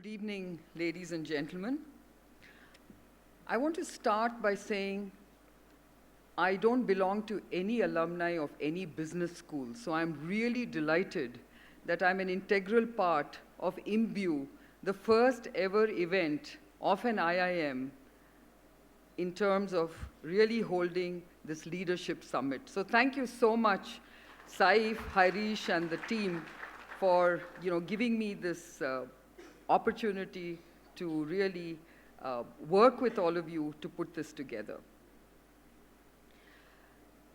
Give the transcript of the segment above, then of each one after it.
Good evening, ladies and gentlemen. I want to start by saying I don't belong to any alumni of any business school, so I'm really delighted that I'm an integral part of IMBU, the first ever event of an IIM in terms of really holding this leadership summit. So thank you so much, Saif, Harish, and the team for giving me this opportunity to really work with all of you to put this together.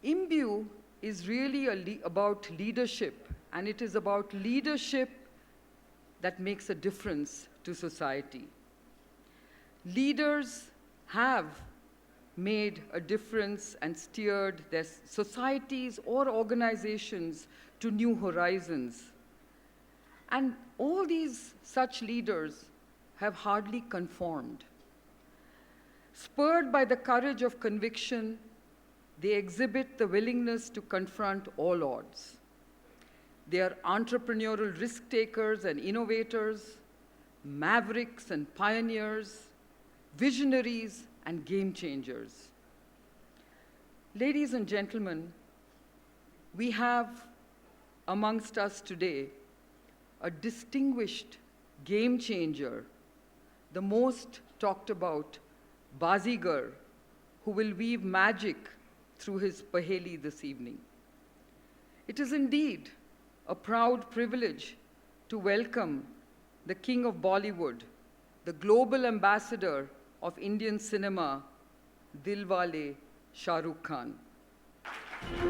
IMBU is really about leadership, and it is about leadership that makes a difference to society. Leaders have made a difference and steered their societies or organizations to new horizons. And all these such leaders have hardly conformed. Spurred by the courage of conviction, they exhibit the willingness to confront all odds. They are entrepreneurial risk takers and innovators, mavericks and pioneers, visionaries and game changers. Ladies and gentlemen, we have amongst us today a distinguished game changer, the most talked about Bazigar, who will weave magic through his paheli this evening. It is indeed a proud privilege to welcome the King of Bollywood, the global ambassador of Indian cinema, Dilwale Shah Rukh Khan.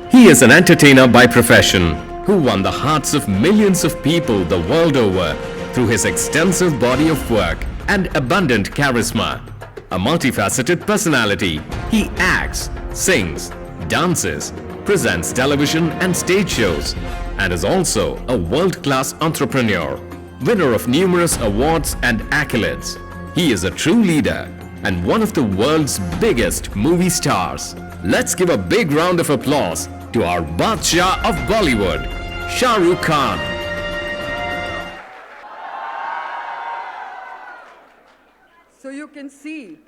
He is an entertainer by profession who won the hearts of millions of people the world over through his extensive body of work and abundant charisma. A multifaceted personality, he acts, sings, dances, presents television and stage shows, and is also a world-class entrepreneur, winner of numerous awards and accolades. He is a true leader and one of the world's biggest movie stars. Let's give a big round of applause to our Badshah of Bollywood, Shah Rukh Khan. So you can see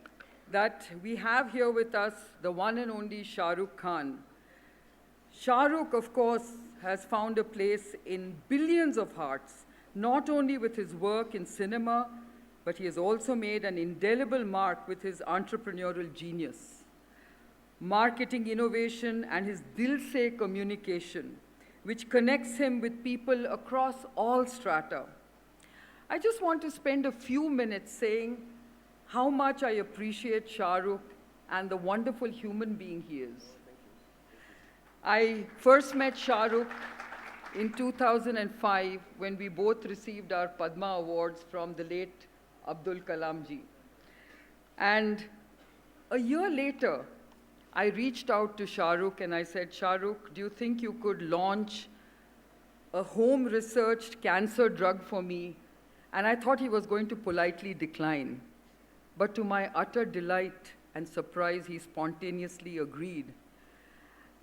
that we have here with us the one and only Shah Rukh Khan. Shah Rukh, of course, has found a place in billions of hearts, not only with his work in cinema, but he has also made an indelible mark with his entrepreneurial genius, marketing innovation, and his dil se communication, which connects him with people across all strata. I just want to spend a few minutes saying how much I appreciate Shah Rukh and the wonderful human being he is. I first met Shah Rukh in 2005 when we both received our Padma Awards from the late Abdul Kalam ji. And a year later, I reached out to Shah Rukh and I said, Shah Rukh, do you think you could launch a home-researched cancer drug for me? And I thought he was going to politely decline. But to my utter delight and surprise, he spontaneously agreed.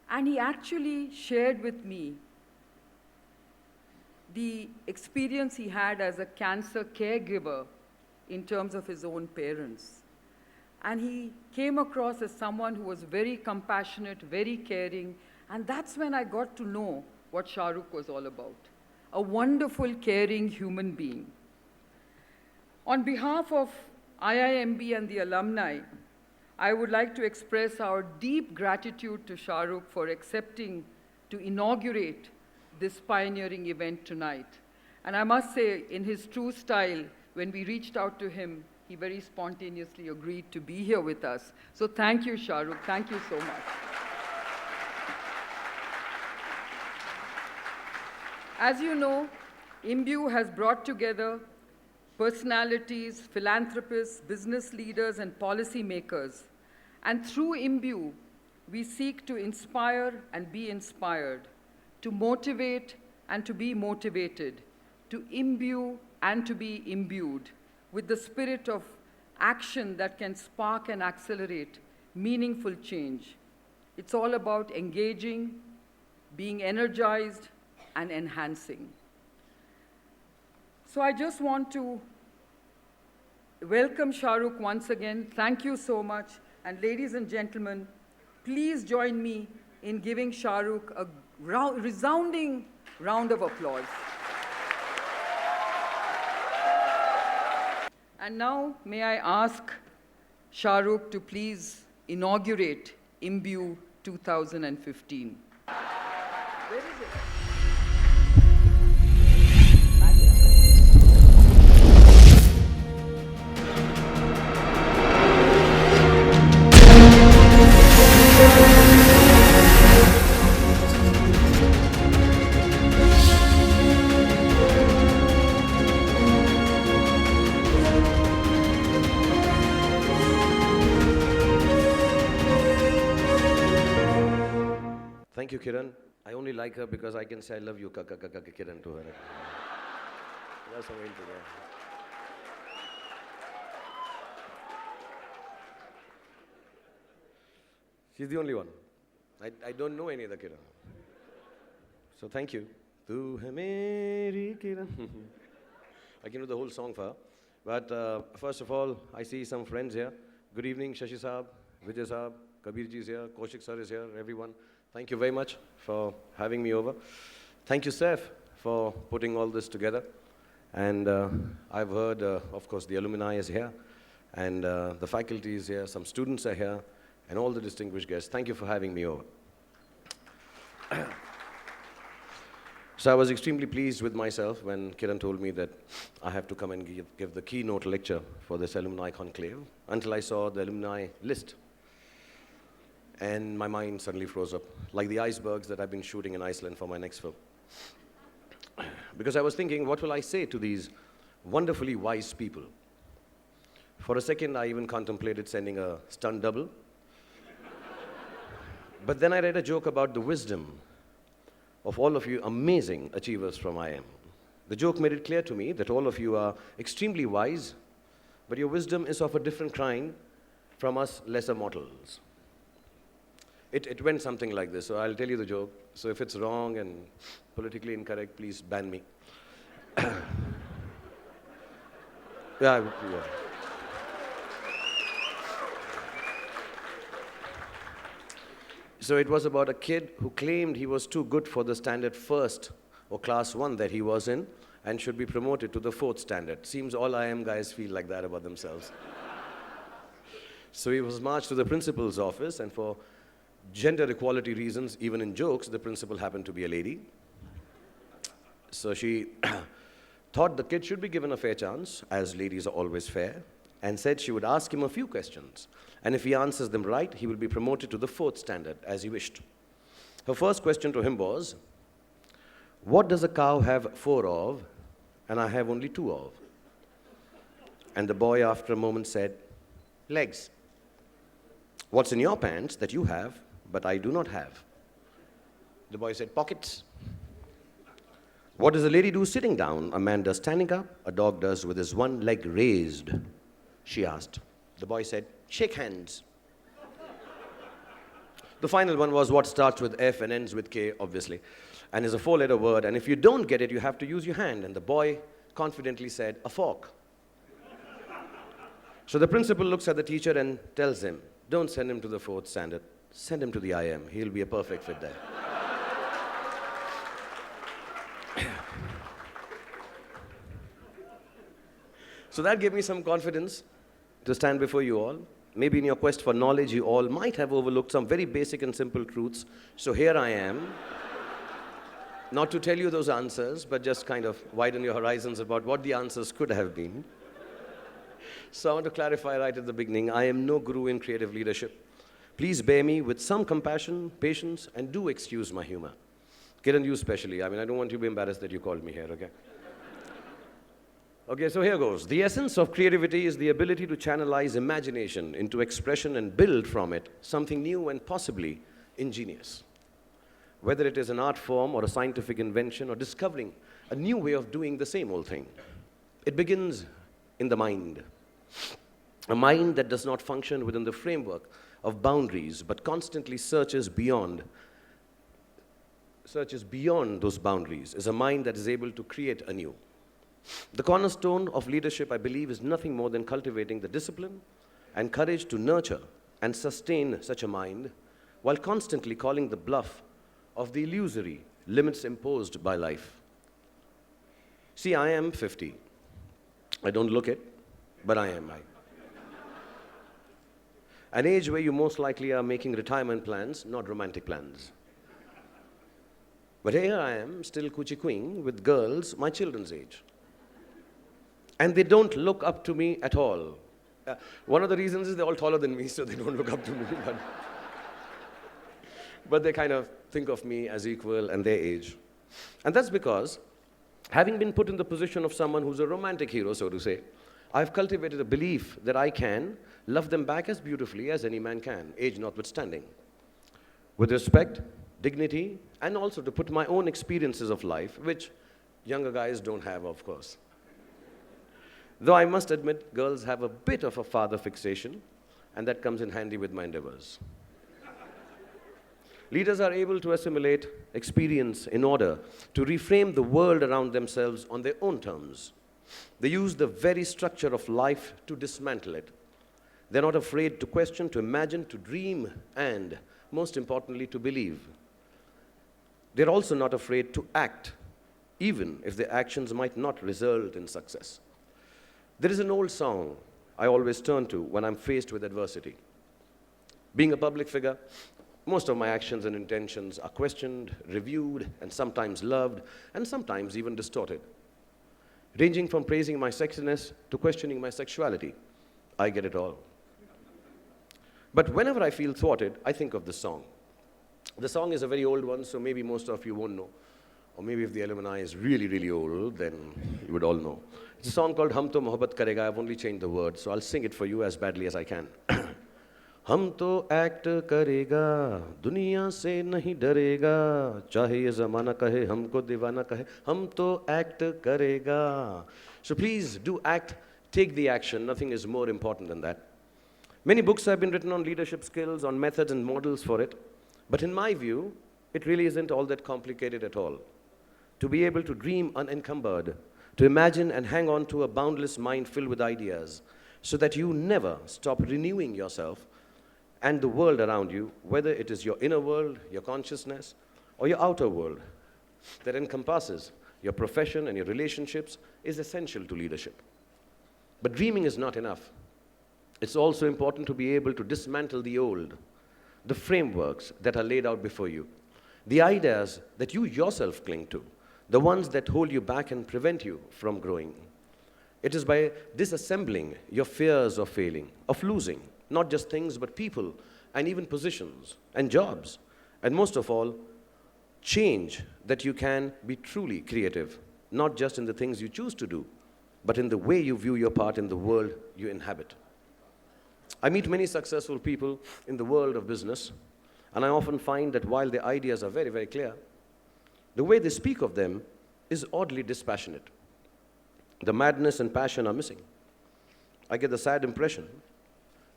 And he actually shared with me the experience he had as a cancer caregiver in terms of his own parents. And he came across as someone who was very compassionate, very caring, and that's when I got to know what Shah Rukh was all about. A wonderful, caring human being. On behalf of IIMB and the alumni, I would like to express our deep gratitude to Shah Rukh for accepting to inaugurate this pioneering event tonight. And I must say, in his true style, when we reached out to him, he very spontaneously agreed to be here with us. So thank you, Shah Rukh. Thank you so much. As you know, IMBU has brought together personalities, philanthropists, business leaders, and policymakers. And through IMBU, we seek to inspire and be inspired, to motivate and to be motivated, to imbue and to be imbued with the spirit of action that can spark and accelerate meaningful change. It's all about engaging, being energized, and enhancing. So I just want to welcome Shah Rukh once again. Thank you so much. And ladies and gentlemen, please join me in giving Shah Rukh a resounding round of applause. And now, may I ask Shah Rukh to please inaugurate Imbue 2015. Where is it? Thank you, Kiran. I only like her because I can say I love you, Kaka Kiran, to her. That's how I feel today. She's the only one. I don't know any other Kiran. So thank you. Tu hai meri Kiran. I can do the whole song for her. But first of all, I see some friends here. Good evening, Shashi Saab, Vijay Saab, Kabir ji is here, Kaushik sir is here, everyone. Thank you very much for having me over. Thank you, Seth, for putting all this together. And I've heard, of course, the alumni is here, and the faculty is here, some students are here, and all the distinguished guests. Thank you for having me over. So I was extremely pleased with myself when Kiran told me that I have to come and give the keynote lecture for this alumni conclave, until I saw the alumni list. And my mind suddenly froze up, like the icebergs that I've been shooting in Iceland for my next film. Because I was thinking, what will I say to these wonderfully wise people? For a second, I even contemplated sending a stunt double. But then I read a joke about the wisdom of all of you amazing achievers from IIM. The joke made it clear to me that all of you are extremely wise, but your wisdom is of a different kind from us lesser mortals. It went something like this, so I'll tell you the joke. So if it's wrong and politically incorrect, please ban me. Yeah. So it was about a kid who claimed he was too good for the standard first or class 1 that he was in and should be promoted to the 4th standard. Seems all IIM guys feel like that about themselves. So he was marched to the principal's office, and for gender equality reasons, even in jokes, the principal happened to be a lady. So she thought the kid should be given a fair chance, as ladies are always fair, and said she would ask him a few questions. And if he answers them right, he will be promoted to the 4th standard, as he wished. Her first question to him was, what does a cow have 4 of, and I have only 2 of? And the boy, after a moment, said, legs. What's in your pants that you have, but I do not have? The boy said, pockets. What does a lady do sitting down? A man does standing up, a dog does with his one leg raised, she asked. The boy said, shake hands. The final one was what starts with F and ends with K, obviously, and is a 4-letter word, and if you don't get it, you have to use your hand. And the boy confidently said, a fork. So the principal looks at the teacher and tells him, don't send him to the 4th standard. Send him to the IIM. He'll be a perfect fit there. So that gave me some confidence to stand before you all. Maybe in your quest for knowledge, you all might have overlooked some very basic and simple truths. So here I am, not to tell you those answers, but just kind of widen your horizons about what the answers could have been. So I want to clarify right at the beginning, I am no guru in creative leadership. Please bear me with some compassion, patience, and do excuse my humor. Kiran, you especially. I mean, I don't want you to be embarrassed that you called me here, okay? Okay, so here goes. The essence of creativity is the ability to channelize imagination into expression and build from it something new and possibly ingenious. Whether it is an art form or a scientific invention or discovering a new way of doing the same old thing. It begins in the mind. A mind that does not function within the framework of boundaries, but constantly searches beyond those boundaries, is a mind that is able to create anew. The cornerstone of leadership, I believe, is nothing more than cultivating the discipline and courage to nurture and sustain such a mind while constantly calling the bluff of the illusory limits imposed by life. See, I am 50. I don't look it, but I am. An age where you most likely are making retirement plans, not romantic plans. But here I am, still coochie-cooing with girls my children's age. And they don't look up to me at all. One of the reasons is they're all taller than me, so they don't look up to me. But they kind of think of me as equal and their age. And that's because, having been put in the position of someone who's a romantic hero, so to say, I've cultivated a belief that I can love them back as beautifully as any man can, age notwithstanding. With respect, dignity, and also to put my own experiences of life, which younger guys don't have, of course. Though I must admit, girls have a bit of a father fixation, and that comes in handy with my endeavors. Leaders are able to assimilate experience in order to reframe the world around themselves on their own terms. They use the very structure of life to dismantle it. They're not afraid to question, to imagine, to dream, and, most importantly, to believe. They're also not afraid to act, even if their actions might not result in success. There is an old song I always turn to when I'm faced with adversity. Being a public figure, most of my actions and intentions are questioned, reviewed, and sometimes loved, and sometimes even distorted. Ranging from praising my sexiness to questioning my sexuality, I get it all. But whenever I feel thwarted, I think of this song. The song is a very old one, so maybe most of you won't know. Or maybe if the alumni is really, really old, then you would all know. It's a song called Hum To Mohabbat Karega. I've only changed the words, so I'll sing it for you as badly as I can. हम तो act करेगा दुनिया से नहीं डरेगा चाहे ये ज़माना कहे हमको दीवाना कहे हम तो एक्ट करेगा. So please do act, take the action. Nothing is more important than that. Many books have been written on leadership skills, on methods and models for it. But in my view, it really isn't all that complicated at all. To be able to dream unencumbered, to imagine and hang on to a boundless mind filled with ideas, so that you never stop renewing yourself and the world around you, whether it is your inner world, your consciousness, or your outer world, that encompasses your profession and your relationships, is essential to leadership. But dreaming is not enough. It's also important to be able to dismantle the old, the frameworks that are laid out before you, the ideas that you yourself cling to, the ones that hold you back and prevent you from growing. It is by disassembling your fears of failing, of losing, not just things, but people, and even positions, and jobs, and most of all, change, that you can be truly creative, not just in the things you choose to do, but in the way you view your part in the world you inhabit. I meet many successful people in the world of business, and I often find that while their ideas are very, very clear, the way they speak of them is oddly dispassionate. The madness and passion are missing. I get the sad impression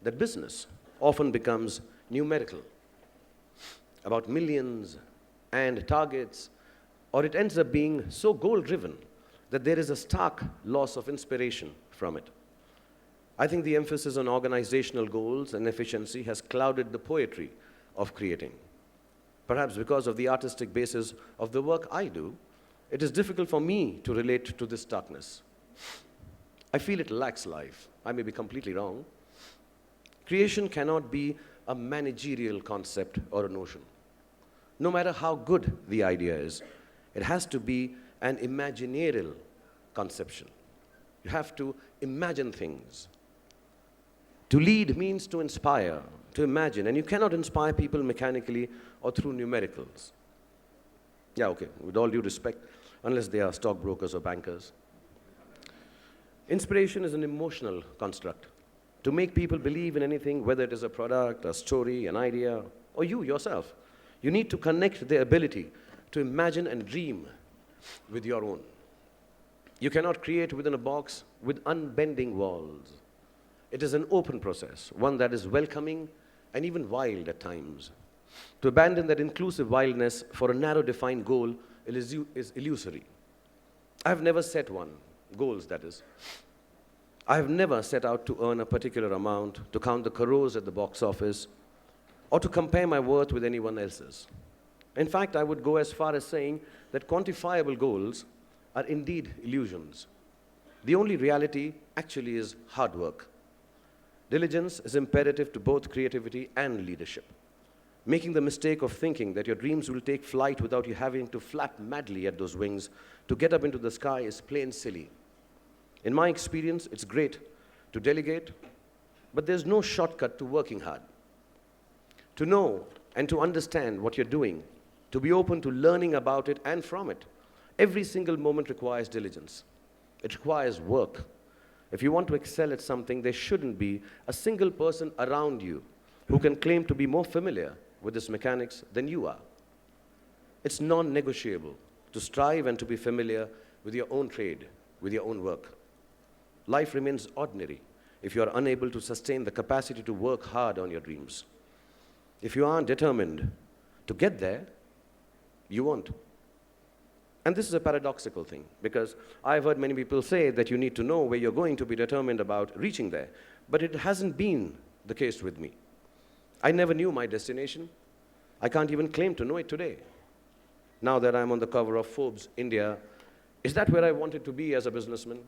that business often becomes numerical, about millions and targets, or it ends up being so goal-driven that there is a stark loss of inspiration from it. I think the emphasis on organizational goals and efficiency has clouded the poetry of creating. Perhaps because of the artistic basis of the work I do, it is difficult for me to relate to this darkness. I feel it lacks life. I may be completely wrong. Creation cannot be a managerial concept or a notion. No matter how good the idea is, it has to be an imaginarial conception. You have to imagine things. To lead means to inspire, to imagine, and you cannot inspire people mechanically or through numericals. Yeah, okay, with all due respect, unless they are stockbrokers or bankers. Inspiration is an emotional construct. To make people believe in anything, whether it is a product, a story, an idea, or you yourself, you need to connect their ability to imagine and dream with your own. You cannot create within a box with unbending walls. It is an open process, one that is welcoming and even wild at times. To abandon that inclusive wildness for a narrow defined goal is illusory. I have never set one, goals that is. I have never set out to earn a particular amount, to count the crores at the box office, or to compare my worth with anyone else's. In fact, I would go as far as saying that quantifiable goals are indeed illusions. The only reality actually is hard work. Diligence is imperative to both creativity and leadership. Making the mistake of thinking that your dreams will take flight without you having to flap madly at those wings to get up into the sky is plain silly. In my experience, it's great to delegate, but there's no shortcut to working hard. To know and to understand what you're doing, to be open to learning about it and from it, every single moment requires diligence. It requires work. If you want to excel at something, there shouldn't be a single person around you who can claim to be more familiar with its mechanics than you are. It's non-negotiable to strive and to be familiar with your own trade, with your own work. Life remains ordinary if you are unable to sustain the capacity to work hard on your dreams. If you aren't determined to get there, you won't. And this is a paradoxical thing, because I've heard many people say that you need to know where you're going to be determined about reaching there. But it hasn't been the case with me. I never knew my destination. I can't even claim to know it today. Now that I'm on the cover of Forbes India, is that where I wanted to be as a businessman?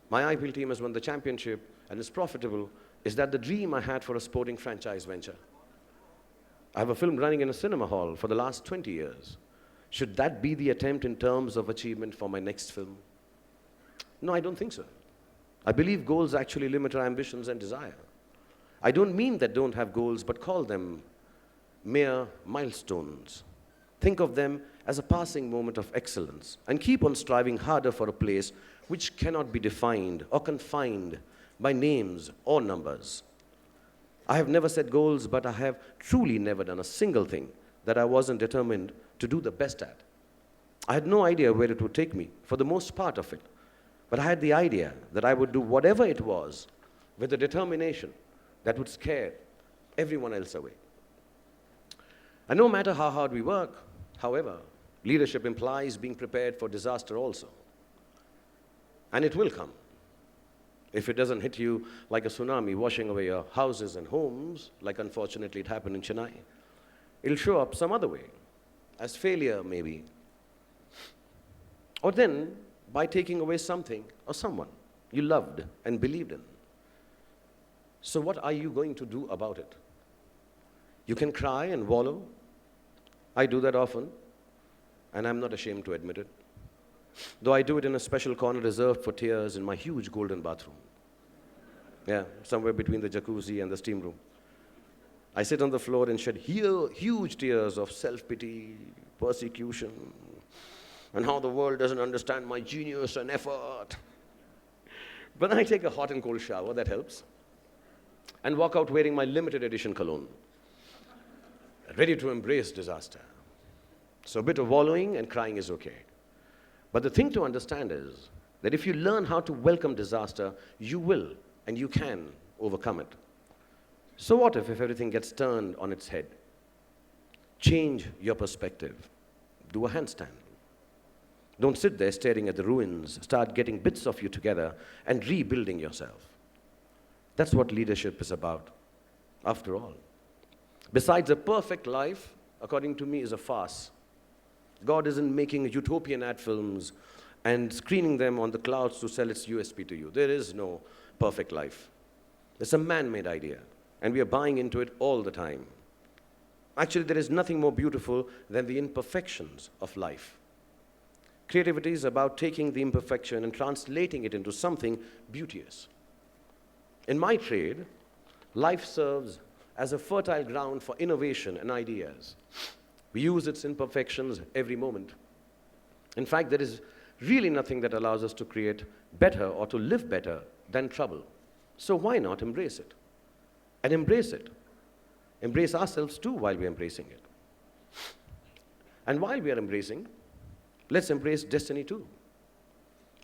My IPL team has won the championship and is profitable. Is that the dream I had for a sporting franchise venture? I have a film running in a cinema hall for the last 20 years. Should that be the attempt in terms of achievement for my next film? No, I don't think so. I believe goals actually limit our ambitions and desire. I don't mean that don't have goals, but call them mere milestones. Think of them as a passing moment of excellence and keep on striving harder for a place which cannot be defined or confined by names or numbers. I have never set goals, but I have truly never done a single thing that I wasn't determined to do the best at. I had no idea where it would take me for the most part of it, but I had the idea that I would do whatever it was with a determination that would scare everyone else away. And no matter how hard we work, however, leadership implies being prepared for disaster also. And it will come. If it doesn't hit you like a tsunami washing away your houses and homes, like unfortunately it happened in Chennai, it'll show up some other way, as failure maybe. Or then, by taking away something or someone you loved and believed in. So what are you going to do about it? You can cry and wallow. I do that often, and I'm not ashamed to admit it. Though I do it in a special corner reserved for tears in my huge golden bathroom. Yeah, somewhere between the jacuzzi and the steam room. I sit on the floor and shed huge tears of self-pity, persecution, and how the world doesn't understand my genius and effort. But I take a hot and cold shower, that helps, and walk out wearing my limited edition cologne, ready to embrace disaster. So a bit of wallowing and crying is okay. But the thing to understand is that if you learn how to welcome disaster, you will and you can overcome it. So what if everything gets turned on its head? Change your perspective. Do a handstand. Don't sit there staring at the ruins. Start getting bits of you together and rebuilding yourself. That's what leadership is about, after all. Besides, a perfect life, according to me, is a farce. God isn't making utopian ad films and screening them on the clouds to sell its USP to you. There is no perfect life. It's a man-made idea, and we are buying into it all the time. Actually, there is nothing more beautiful than the imperfections of life. Creativity is about taking the imperfection and translating it into something beauteous. In my trade, life serves as a fertile ground for innovation and ideas. We use its imperfections every moment. In fact, there is really nothing that allows us to create better or to live better than trouble. So why not embrace it? And embrace it. Embrace ourselves too while we're embracing it. And while we are embracing, let's embrace destiny too.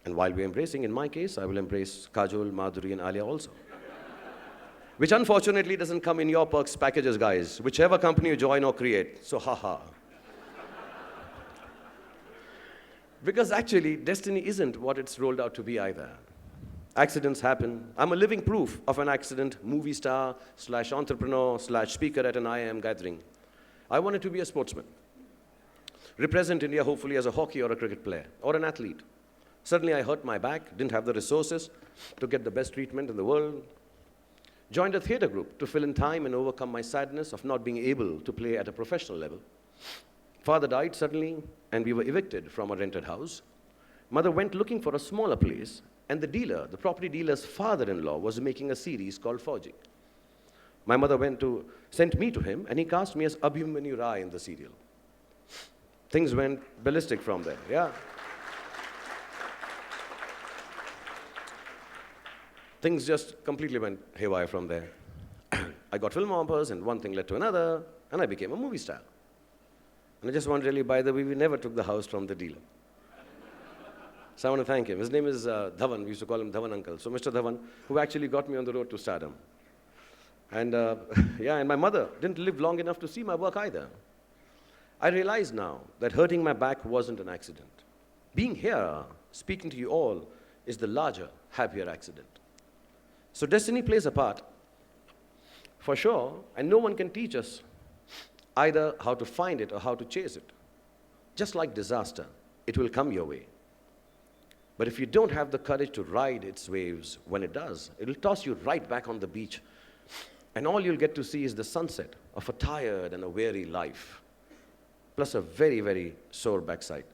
And while we're embracing, in my case, I will embrace Kajol, Madhuri, and Alia also. Which unfortunately doesn't come in your perks packages, guys. Whichever company you join or create. So, haha. Because actually, destiny isn't what it's rolled out to be either. Accidents happen. I'm a living proof of an accident, movie star / entrepreneur / speaker at an IIM gathering. I wanted to be a sportsman. Represent India hopefully as a hockey or a cricket player or an athlete. Suddenly I hurt my back, didn't have the resources to get the best treatment in the world. Joined a theater group to fill in time and overcome my sadness of not being able to play at a professional level. Father died suddenly, and we were evicted from a rented house. Mother went looking for a smaller place, and the property dealer's father-in-law was making a series called Fauji. My mother sent me to him, and he cast me as Abhimanyu Rai in the serial. Things went ballistic from there, yeah. Things just completely went haywire from there. I got film offers, and one thing led to another, and I became a movie star. And I just want to tell you, by the way, we never took the house from the dealer. So I want to thank him. His name is Dhawan. We used to call him Dhawan Uncle. So Mr. Dhawan, who actually got me on the road to stardom. And and my mother didn't live long enough to see my work either. I realize now that hurting my back wasn't an accident. Being here, speaking to you all, is the larger, happier accident. So destiny plays a part, for sure, and no one can teach us either how to find it or how to chase it. Just like disaster, it will come your way. But if you don't have the courage to ride its waves when it does, it'll toss you right back on the beach, and all you'll get to see is the sunset of a tired and a weary life, plus a very, very sore backside.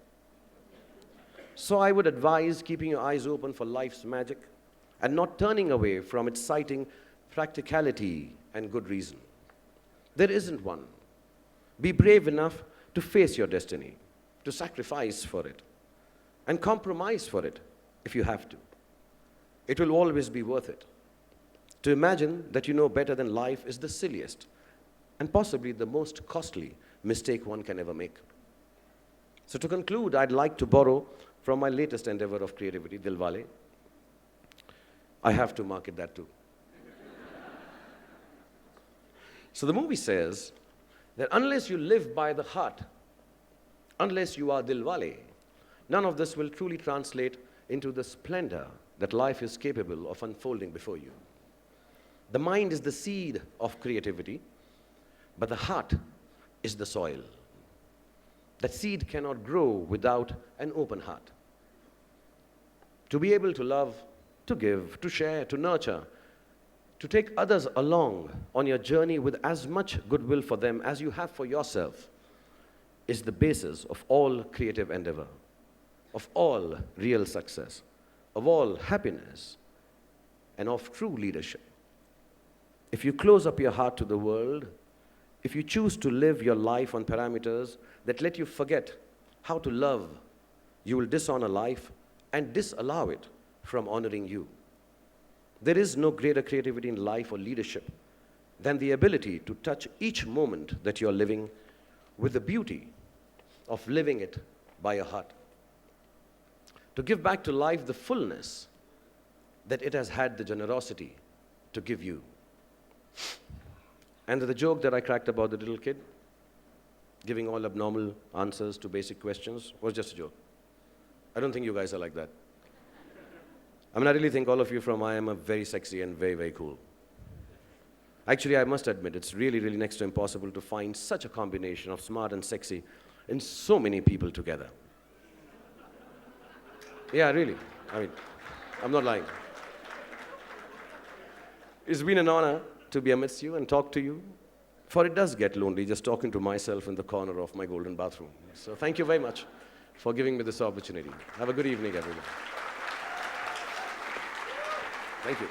So I would advise keeping your eyes open for life's magic and not turning away from its citing practicality and good reason. There isn't one. Be brave enough to face your destiny, to sacrifice for it, and compromise for it if you have to. It will always be worth it. To imagine that you know better than life is the silliest and possibly the most costly mistake one can ever make. So to conclude, I'd like to borrow from my latest endeavor of creativity, Dilwale. I have to market that too. So the movie says that unless you live by the heart, unless you are Dilwale, none of this will truly translate into the splendor that life is capable of unfolding before you. The mind is the seed of creativity, but the heart is the soil. That seed cannot grow without an open heart. To be able to love, to give, to share, to nurture, to take others along on your journey with as much goodwill for them as you have for yourself is the basis of all creative endeavor, of all real success, of all happiness, and of true leadership. If you close up your heart to the world, if you choose to live your life on parameters that let you forget how to love, you will dishonor life and disallow it from honoring you. There is no greater creativity in life or leadership than the ability to touch each moment that you're living with the beauty of living it by your heart. To give back to life the fullness that it has had the generosity to give you. And the joke that I cracked about the little kid giving all abnormal answers to basic questions was just a joke. I don't think you guys are like that. I mean, I really think all of you from IIM are very sexy and very, very cool. Actually, I must admit, it's really, really next to impossible to find such a combination of smart and sexy in so many people together. Yeah, really. I mean, I'm not lying. It's been an honor to be amidst you and talk to you, for it does get lonely just talking to myself in the corner of my golden bathroom. So thank you very much for giving me this opportunity. Have a good evening, everyone. Thank you.